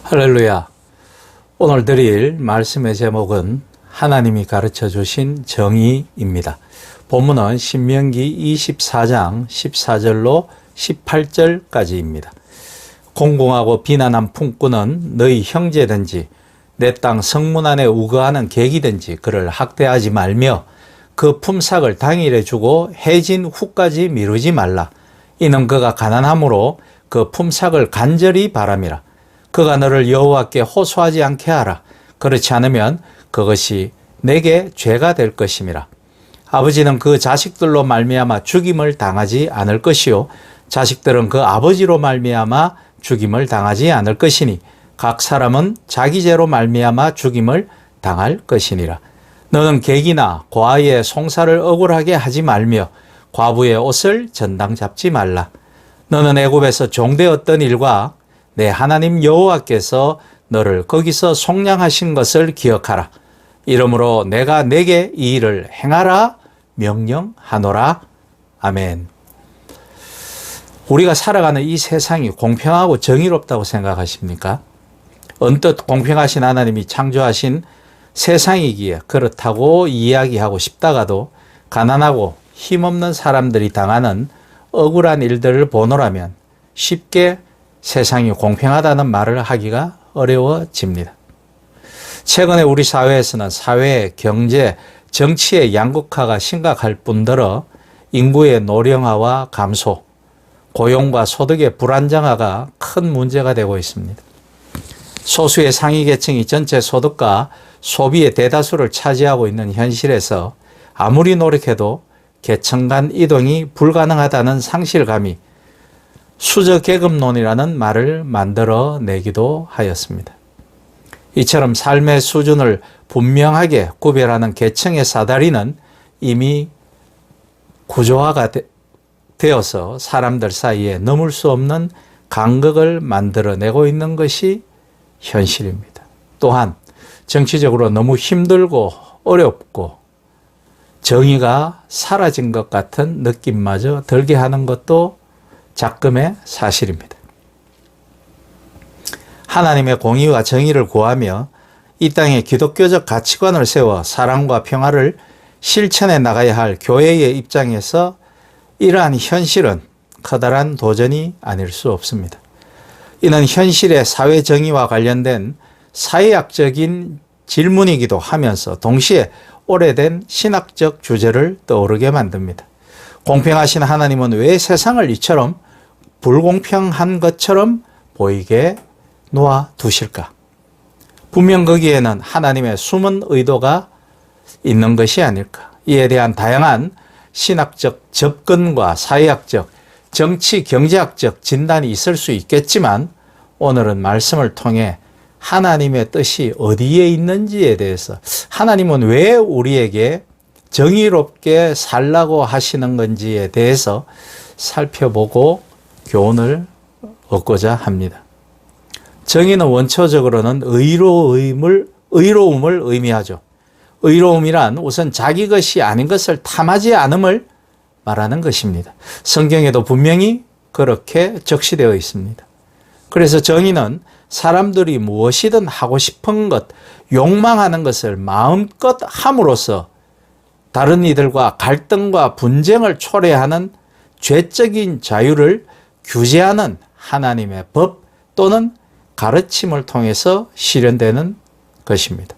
할렐루야. 오늘 드릴 말씀의 제목은 하나님이 가르쳐 주신 정의입니다. 본문은 신명기 24장 14절로 18절까지입니다. 공공하고 비난한 품꾼은 너희 형제든지 내 땅 성문 안에 우거하는 객이든지 그를 학대하지 말며 그 품삯을 당일에 주고 해진 후까지 미루지 말라. 이는 그가 가난함으로 그 품삯을 간절히 바람이라. 그가 너를 여호와께 호소하지 않게 하라. 그렇지 않으면 그것이 내게 죄가 될 것임이라. 아버지는 그 자식들로 말미암아 죽임을 당하지 않을 것이요 자식들은 그 아버지로 말미암아 죽임을 당하지 않을 것이니 각 사람은 자기 죄로 말미암아 죽임을 당할 것이니라. 너는 객이나 고아의 송사를 억울하게 하지 말며 과부의 옷을 전당 잡지 말라. 너는 애굽에서 종되었던 일과 내 하나님 여호와께서 너를 거기서 속량하신 것을 기억하라. 이러므로 내가 내게 이 일을 행하라 명령하노라. 아멘. 우리가 살아가는 이 세상이 공평하고 정의롭다고 생각하십니까? 언뜻 공평하신 하나님이 창조하신 세상이기에 그렇다고 이야기하고 싶다가도 가난하고 힘없는 사람들이 당하는 억울한 일들을 보노라면 쉽게 세상이 공평하다는 말을 하기가 어려워집니다. 최근에 우리 사회에서는 사회, 경제, 정치의 양극화가 심각할 뿐더러 인구의 노령화와 감소, 고용과 소득의 불안정화가 큰 문제가 되고 있습니다. 소수의 상위 계층이 전체 소득과 소비의 대다수를 차지하고 있는 현실에서 아무리 노력해도 계층 간 이동이 불가능하다는 상실감이 수저계급론이라는 말을 만들어내기도 하였습니다. 이처럼 삶의 수준을 분명하게 구별하는 계층의 사다리는 이미 구조화가 되어서 사람들 사이에 넘을 수 없는 간극을 만들어내고 있는 것이 현실입니다. 또한 정치적으로 너무 힘들고 어렵고 정의가 사라진 것 같은 느낌마저 들게 하는 것도 작금의 사실입니다. 하나님의 공의와 정의를 구하며 이 땅에 기독교적 가치관을 세워 사랑과 평화를 실천해 나가야 할 교회의 입장에서 이러한 현실은 커다란 도전이 아닐 수 없습니다. 이는 현실의 사회 정의와 관련된 사회학적인 질문이기도 하면서 동시에 오래된 신학적 주제를 떠오르게 만듭니다. 공평하신 하나님은 왜 세상을 이처럼 불공평한 것처럼 보이게 놓아두실까? 분명 거기에는 하나님의 숨은 의도가 있는 것이 아닐까? 이에 대한 다양한 신학적 접근과 사회학적, 정치, 경제학적 진단이 있을 수 있겠지만 오늘은 말씀을 통해 하나님의 뜻이 어디에 있는지에 대해서 하나님은 왜 우리에게 정의롭게 살라고 하시는 건지에 대해서 살펴보고 교훈을 얻고자 합니다. 정의는 원초적으로는 의로움을 의미하죠. 의로움이란 우선 자기 것이 아닌 것을 탐하지 않음을 말하는 것입니다. 성경에도 분명히 그렇게 적시되어 있습니다. 그래서 정의는 사람들이 무엇이든 하고 싶은 것, 욕망하는 것을 마음껏 함으로써 다른 이들과 갈등과 분쟁을 초래하는 죄적인 자유를 규제하는 하나님의 법 또는 가르침을 통해서 실현되는 것입니다.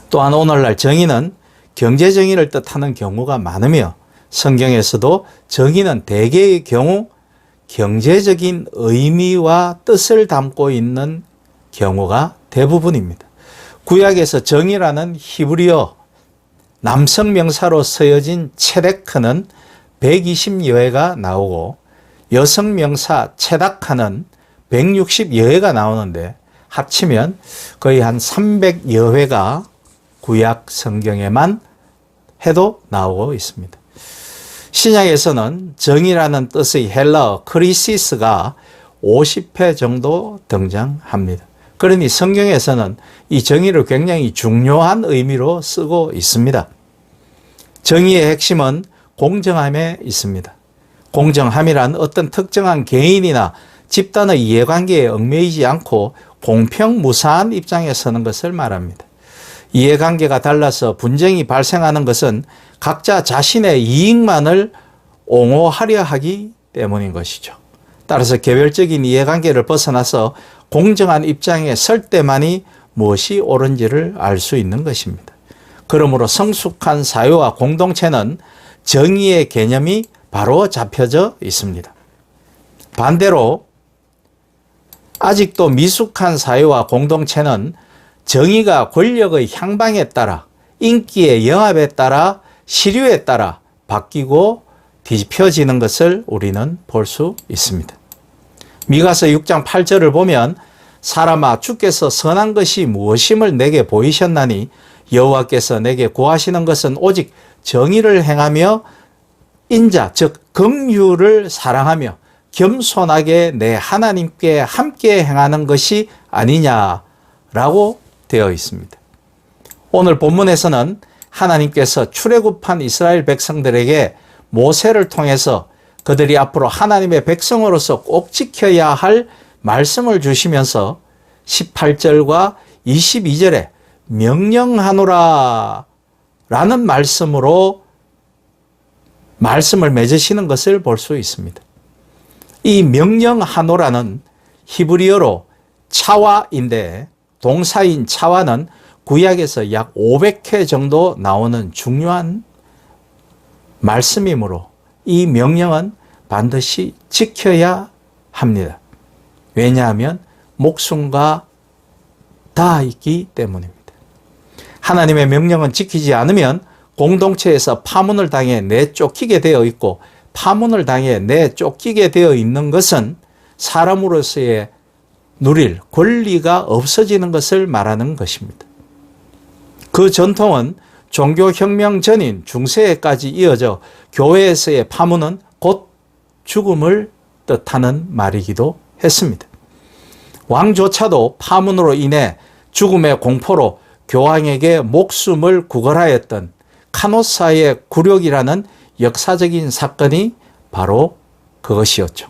또한 오늘날 정의는 경제 정의를 뜻하는 경우가 많으며 성경에서도 정의는 대개의 경우 경제적인 의미와 뜻을 담고 있는 경우가 대부분입니다. 구약에서 정의라는 히브리어 남성 명사로 쓰여진 체데크는 120여 회가 나오고 여성 명사 체다카는 160여 회가 나오는데 합치면 거의 한 300여 회가 구약 성경에만 해도 나오고 있습니다. 신약에서는 정의라는 뜻의 헬라어 크리시스가 50회 정도 등장합니다. 그러니 성경에서는 이 정의를 굉장히 중요한 의미로 쓰고 있습니다. 정의의 핵심은 공정함에 있습니다. 공정함이란 어떤 특정한 개인이나 집단의 이해관계에 얽매이지 않고 공평무사한 입장에 서는 것을 말합니다. 이해관계가 달라서 분쟁이 발생하는 것은 각자 자신의 이익만을 옹호하려 하기 때문인 것이죠. 따라서 개별적인 이해관계를 벗어나서 공정한 입장에 설 때만이 무엇이 옳은지를 알 수 있는 것입니다. 그러므로 성숙한 사회와 공동체는 정의의 개념이 바로 잡혀져 있습니다. 반대로 아직도 미숙한 사회와 공동체는 정의가 권력의 향방에 따라, 인기의 영합에 따라, 시류에 따라 바뀌고 뒤집혀지는 것을 우리는 볼 수 있습니다. 미가서 6장 8절을 보면 사람아 주께서 선한 것이 무엇임을 내게 보이셨나니 여호와께서 내게 구하시는 것은 오직 정의를 행하며 인자 즉 긍휼을 사랑하며 겸손하게 내 하나님께 함께 행하는 것이 아니냐라고 되어 있습니다. 오늘 본문에서는 하나님께서 출애굽한 이스라엘 백성들에게 모세를 통해서 그들이 앞으로 하나님의 백성으로서 꼭 지켜야 할 말씀을 주시면서 18절과 22절에 명령하노라 라는 말씀으로 말씀을 맺으시는 것을 볼 수 있습니다. 이 명령하노라는 히브리어로 차와인데 동사인 차와는 구약에서 약 500회 정도 나오는 중요한 말씀이므로 이 명령은 반드시 지켜야 합니다. 왜냐하면 목숨과 다 있기 때문입니다. 하나님의 명령은 지키지 않으면 공동체에서 파문을 당해 내쫓기게 되어 있고 파문을 당해 내쫓기게 되어 있는 것은 사람으로서의 누릴 권리가 없어지는 것을 말하는 것입니다. 그 전통은 종교혁명 전인 중세에까지 이어져 교회에서의 파문은 곧 죽음을 뜻하는 말이기도 했습니다. 왕조차도 파문으로 인해 죽음의 공포로 교황에게 목숨을 구걸하였던 카노사의 굴욕이라는 역사적인 사건이 바로 그것이었죠.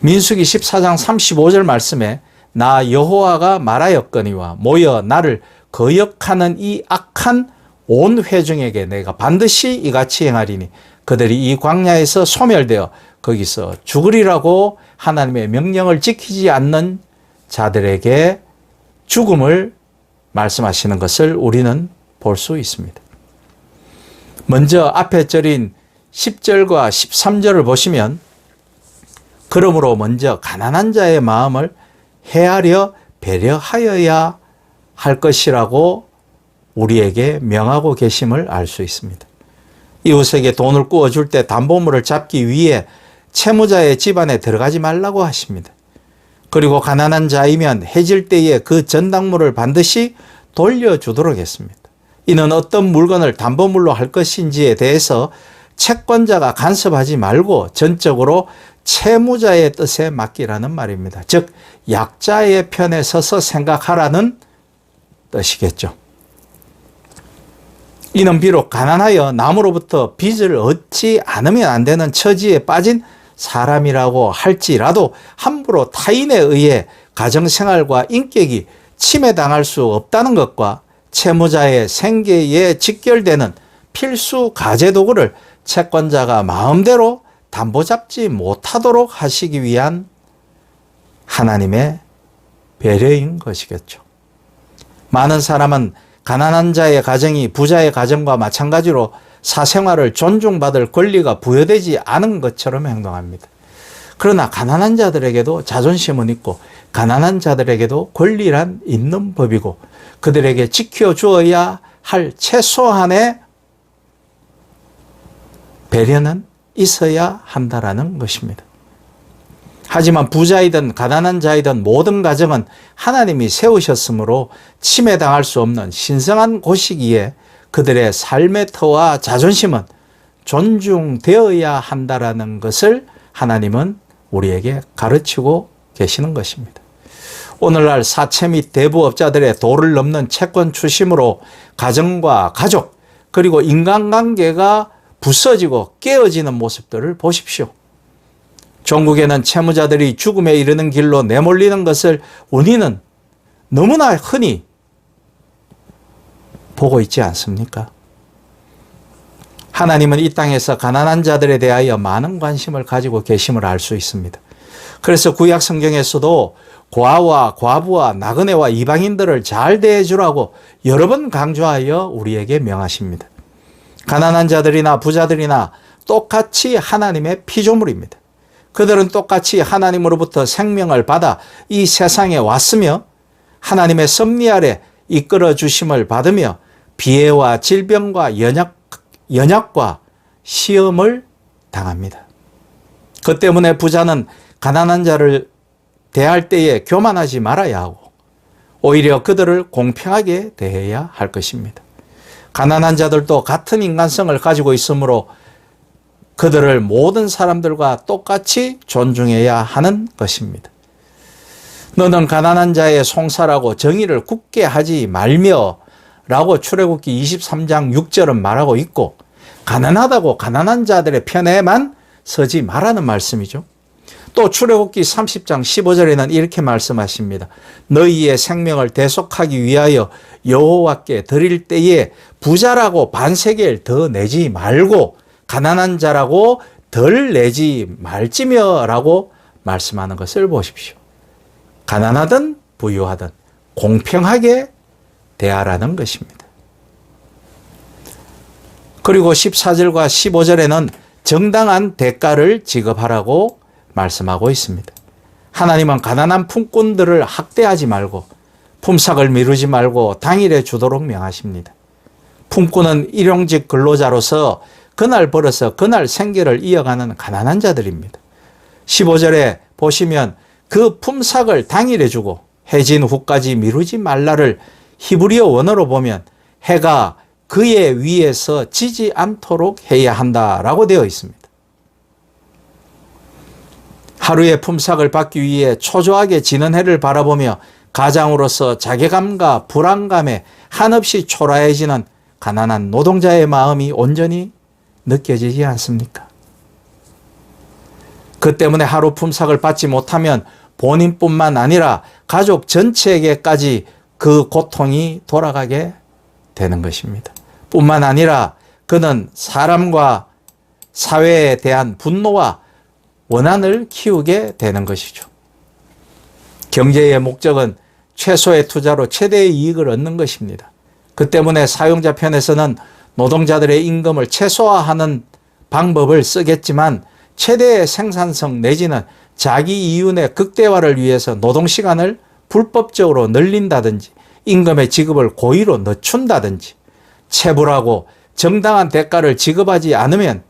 민수기 14장 35절 말씀에 나 여호와가 말하였거니와 모여 나를 거역하는 이 악한 온 회중에게 내가 반드시 이같이 행하리니 그들이 이 광야에서 소멸되어 거기서 죽으리라고 하나님의 명령을 지키지 않는 자들에게 죽음을 말씀하시는 것을 우리는 볼 수 있습니다. 먼저 앞에 절인 10절과 13절을 보시면 그러므로 먼저 가난한 자의 마음을 헤아려 배려하여야 할 것이라고 우리에게 명하고 계심을 알 수 있습니다. 이웃에게 돈을 구워줄 때 담보물을 잡기 위해 채무자의 집안에 들어가지 말라고 하십니다. 그리고 가난한 자이면 해질 때에 그 전당물을 반드시 돌려주도록 했습니다. 이는 어떤 물건을 담보물로 할 것인지에 대해서 채권자가 간섭하지 말고 전적으로 채무자의 뜻에 맡기라는 말입니다. 즉 약자의 편에 서서 생각하라는 뜻이겠죠. 이는 비록 가난하여 남으로부터 빚을 얻지 않으면 안 되는 처지에 빠진 사람이라고 할지라도 함부로 타인에 의해 가정생활과 인격이 침해당할 수 없다는 것과 채무자의 생계에 직결되는 필수 가제도구를 채권자가 마음대로 담보 잡지 못하도록 하시기 위한 하나님의 배려인 것이겠죠. 많은 사람은 가난한 자의 가정이 부자의 가정과 마찬가지로 사생활을 존중받을 권리가 부여되지 않은 것처럼 행동합니다. 그러나 가난한 자들에게도 자존심은 있고 가난한 자들에게도 권리란 있는 법이고 그들에게 지켜주어야 할 최소한의 배려는 있어야 한다라는 것입니다. 하지만 부자이든 가난한 자이든 모든 가정은 하나님이 세우셨으므로 침해당할 수 없는 신성한 곳이기에 그들의 삶의 터와 자존심은 존중되어야 한다라는 것을 하나님은 우리에게 가르치고 계시는 것입니다. 오늘날 사채 및 대부업자들의 도를 넘는 채권 추심으로 가정과 가족 그리고 인간관계가 부서지고 깨어지는 모습들을 보십시오. 종국에는 채무자들이 죽음에 이르는 길로 내몰리는 것을 우리는 너무나 흔히 보고 있지 않습니까? 하나님은 이 땅에서 가난한 자들에 대하여 많은 관심을 가지고 계심을 알 수 있습니다. 그래서 구약 성경에서도 고아와 과부와 나그네와 이방인들을 잘 대해주라고 여러 번 강조하여 우리에게 명하십니다. 가난한 자들이나 부자들이나 똑같이 하나님의 피조물입니다. 그들은 똑같이 하나님으로부터 생명을 받아 이 세상에 왔으며 하나님의 섭리 아래 이끌어 주심을 받으며 비애와 질병과 연약과 시험을 당합니다. 그 때문에 부자는 가난한 자를 대할 때에 교만하지 말아야 하고 오히려 그들을 공평하게 대해야 할 것입니다. 가난한 자들도 같은 인간성을 가지고 있으므로 그들을 모든 사람들과 똑같이 존중해야 하는 것입니다. 너는 가난한 자의 송사라고 정의를 굳게 하지 말며 라고 출애굽기 23장 6절은 말하고 있고 가난하다고 가난한 자들의 편에만 서지 말라는 말씀이죠. 또 출애굽기 30장 15절에는 이렇게 말씀하십니다. 너희의 생명을 대속하기 위하여 여호와께 드릴 때에 부자라고 반세겔 더 내지 말고 가난한 자라고 덜 내지 말지며 라고 말씀하는 것을 보십시오. 가난하든 부유하든 공평하게 대하라는 것입니다. 그리고 14절과 15절에는 정당한 대가를 지급하라고 말씀하고 있습니다. 하나님은 가난한 품꾼들을 학대하지 말고 품삯을 미루지 말고 당일에 주도록 명하십니다. 품꾼은 일용직 근로자로서 그날 벌어서 그날 생계를 이어가는 가난한 자들입니다. 15절에 보시면 그 품삯을 당일에 주고 해진 후까지 미루지 말라를 히브리어 원어로 보면 해가 그의 위에서 지지 않도록 해야 한다라고 되어 있습니다. 하루의 품삯을 받기 위해 초조하게 지는 해를 바라보며 가장으로서 자괴감과 불안감에 한없이 초라해지는 가난한 노동자의 마음이 온전히 느껴지지 않습니까? 그 때문에 하루 품삯을 받지 못하면 본인뿐만 아니라 가족 전체에게까지 그 고통이 돌아가게 되는 것입니다. 뿐만 아니라 그는 사람과 사회에 대한 분노와 원한을 키우게 되는 것이죠. 경제의 목적은 최소의 투자로 최대의 이익을 얻는 것입니다. 그 때문에 사용자 편에서는 노동자들의 임금을 최소화하는 방법을 쓰겠지만 최대의 생산성 내지는 자기 이윤의 극대화를 위해서 노동시간을 불법적으로 늘린다든지 임금의 지급을 고의로 늦춘다든지 체불하고 정당한 대가를 지급하지 않으면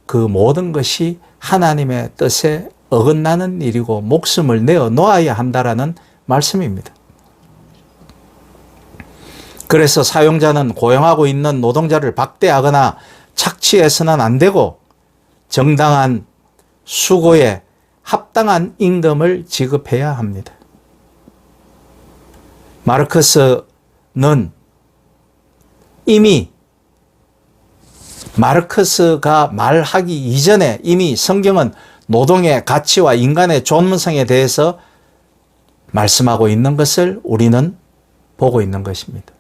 그 모든 것이 하나님의 뜻에 어긋나는 일이고 목숨을 내어 놓아야 한다라는 말씀입니다. 그래서 사용자는 고용하고 있는 노동자를 박대하거나 착취해서는 안 되고 정당한 수고에 합당한 임금을 지급해야 합니다. 마르크스는 이미 마르크스가 말하기 이전에 이미 성경은 노동의 가치와 인간의 존엄성에 대해서 말씀하고 있는 것을 우리는 보고 있는 것입니다.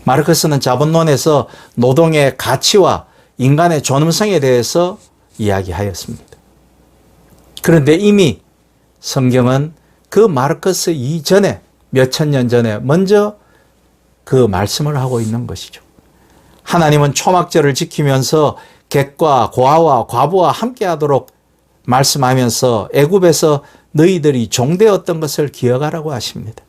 마르크스는 자본론에서 노동의 가치와 인간의 존엄성에 대해서 이야기하였습니다. 그런데 이미 성경은 그 마르크스 이전에 몇천 년 전에 먼저 그 말씀을 하고 있는 것이죠. 하나님은 초막절을 지키면서 객과 고아와 과부와 함께하도록 말씀하면서 애굽에서 너희들이 종되었던 것을 기억하라고 하십니다.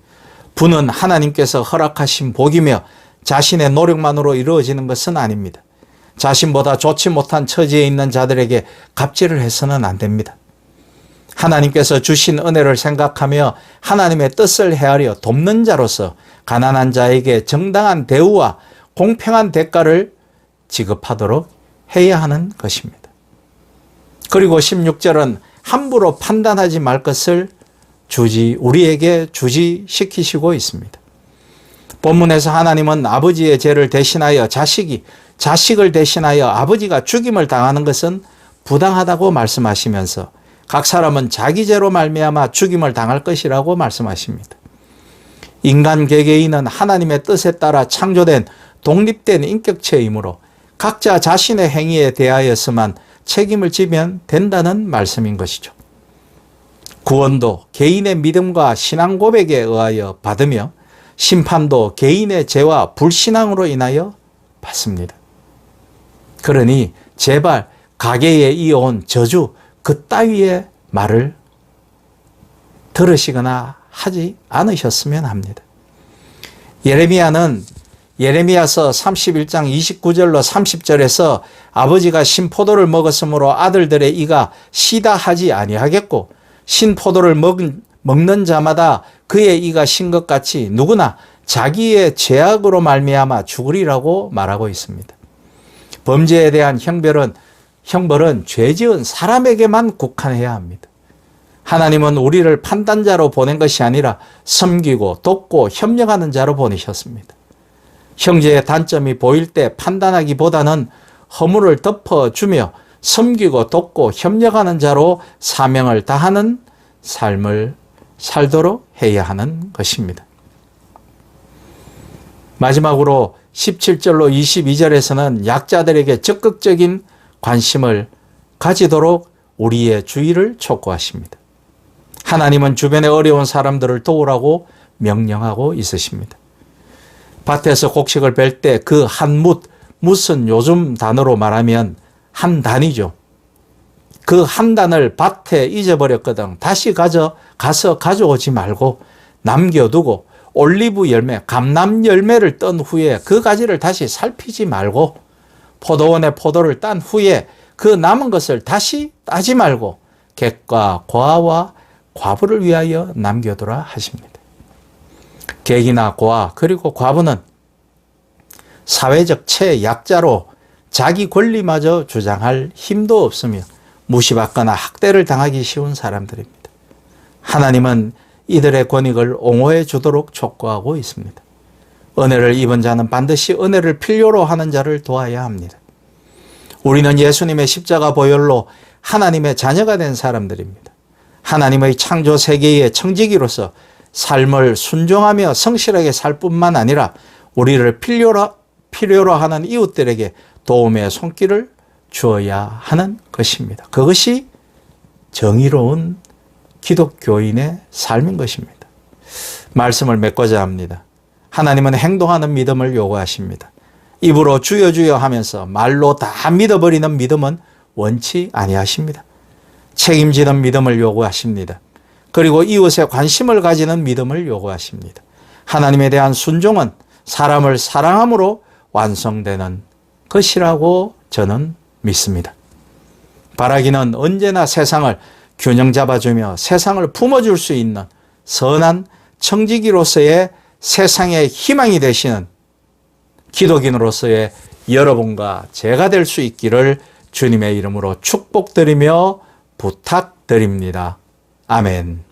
부는 하나님께서 허락하신 복이며 자신의 노력만으로 이루어지는 것은 아닙니다. 자신보다 좋지 못한 처지에 있는 자들에게 갑질을 해서는 안 됩니다. 하나님께서 주신 은혜를 생각하며 하나님의 뜻을 헤아려 돕는 자로서 가난한 자에게 정당한 대우와 공평한 대가를 지급하도록 해야 하는 것입니다. 그리고 16절은 함부로 판단하지 말 것을 우리에게 주지시키시고 있습니다. 본문에서 하나님은 아버지의 죄를 대신하여 자식을 대신하여 아버지가 죽임을 당하는 것은 부당하다고 말씀하시면서 각 사람은 자기 죄로 말미암아 죽임을 당할 것이라고 말씀하십니다. 인간 개개인은 하나님의 뜻에 따라 창조된 독립된 인격체이므로 각자 자신의 행위에 대하여서만 책임을 지면 된다는 말씀인 것이죠. 구원도 개인의 믿음과 신앙 고백에 의하여 받으며 심판도 개인의 죄와 불신앙으로 인하여 받습니다. 그러니 제발 가계에 이어온 저주 그따위의 말을 들으시거나 하지 않으셨으면 합니다. 예레미야서 31장 29절로 30절에서 아버지가 신포도를 먹었으므로 아들들의 이가 시다 하지 아니하겠고 신포도를 먹는 자마다 그의 이가 신 것 같이 누구나 자기의 죄악으로 말미암아 죽으리라고 말하고 있습니다. 범죄에 대한 형벌은 죄지은 사람에게만 국한해야 합니다. 하나님은 우리를 판단자로 보낸 것이 아니라 섬기고 돕고 협력하는 자로 보내셨습니다. 형제의 단점이 보일 때 판단하기보다는 허물을 덮어주며 섬기고 돕고 협력하는 자로 사명을 다하는 삶을 살도록 해야 하는 것입니다. 마지막으로 17절로 22절에서는 약자들에게 적극적인 관심을 가지도록 우리의 주의를 촉구하십니다. 하나님은 주변에 어려운 사람들을 도우라고 명령하고 있으십니다. 밭에서 곡식을 벨 때 그 한 뭇은 요즘 단어로 말하면 한 단이죠. 그 한 단을 밭에 잊어버렸거든 다시 가서 가져오지 말고 남겨두고 올리브 열매, 감람 열매를 떤 후에 그 가지를 다시 살피지 말고 포도원에 포도를 딴 후에 그 남은 것을 다시 따지 말고 객과 고아와 과부를 위하여 남겨두라 하십니다. 객이나 고아 그리고 과부는 사회적 최약자로 자기 권리마저 주장할 힘도 없으며 무시받거나 학대를 당하기 쉬운 사람들입니다. 하나님은 이들의 권익을 옹호해 주도록 촉구하고 있습니다. 은혜를 입은 자는 반드시 은혜를 필요로 하는 자를 도와야 합니다. 우리는 예수님의 십자가 보혈로 하나님의 자녀가 된 사람들입니다. 하나님의 창조 세계의 청지기로서 삶을 순종하며 성실하게 살 뿐만 아니라 우리를 필요로 하는 이웃들에게 도움의 손길을 주어야 하는 것입니다. 그것이 정의로운 기독교인의 삶인 것입니다. 말씀을 맺고자 합니다. 하나님은 행동하는 믿음을 요구하십니다. 입으로 주여 주여 하면서 말로 다 믿어버리는 믿음은 원치 아니하십니다. 책임지는 믿음을 요구하십니다. 그리고 이웃에 관심을 가지는 믿음을 요구하십니다. 하나님에 대한 순종은 사람을 사랑함으로 완성되는 것이라고 저는 믿습니다. 바라기는 언제나 세상을 균형 잡아주며 세상을 품어줄 수 있는 선한 청지기로서의 세상의 희망이 되시는 기독인으로서의 여러분과 제가 될 수 있기를 주님의 이름으로 축복드리며 부탁드립니다. 아멘.